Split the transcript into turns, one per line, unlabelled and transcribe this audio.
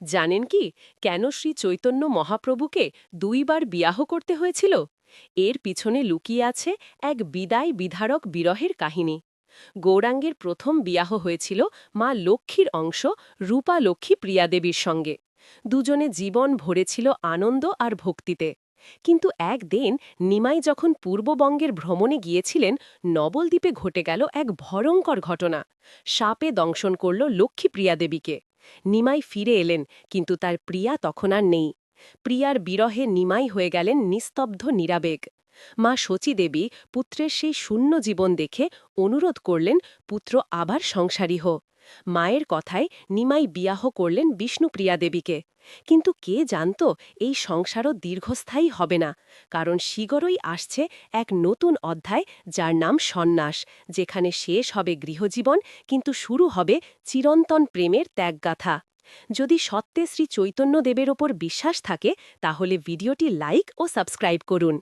জানেন কি কেন শ্রী চৈতন্য মহাপ্রভুকে দুইবার বিবাহ করতে হয়েছিল? এর পিছনে লুকিয়ে আছে এক বিদায় বিধারক বিরহের কাহিনী। গৌরাঙ্গের প্রথম বিবাহ হয়েছিল মা লক্ষ্মীর অংশ রূপা লক্ষ্মী প্রিয়াদেবীর সঙ্গে। দুজনে জীবন ভরেছিল আনন্দ আর ভক্তিতে। কিন্তু একদিন নিমাই যখন পূর্ববঙ্গের ভ্রমণে গিয়েছিলেন, নবলদ্বীপে ঘটে গেল এক ভয়ঙ্কর ঘটনা। সাপে দংশন করল লক্ষ্মী প্রিয়াদেবীকে। নিমাই ফিরে এলেন, কিন্তু তার প্রিয়া তখন আর নেই। প্রিয়ার বিরহে নিমাই হয়ে গেলেন নিস্তব্ধ নিরাবেগ। মা শচীদেবী পুত্রের সেই শূন্য জীবন দেখে অনুরোধ করলেন, পুত্র আবার সংসারী হো। মায়ের কথায় নিমাই বিয়াহ করলেন বিষ্ণুপ্রিয়া দেবীকে। কিন্তু কে জানত এই সংসারও দীর্ঘস্থায়ী হবে না, কারণ শীঘ্রই আসছে এক নতুন অধ্যায়, যার নাম সন্ন্যাস, যেখানে শেষ হবে গৃহজীবন, কিন্তু শুরু হবে চিরন্তন প্রেমের ত্যাগগাথা। যদি সত্যে শ্রী চৈতন্যদেবের ওপর বিশ্বাস থাকে, তাহলে ভিডিওটি লাইক ও সাবস্ক্রাইব করুন।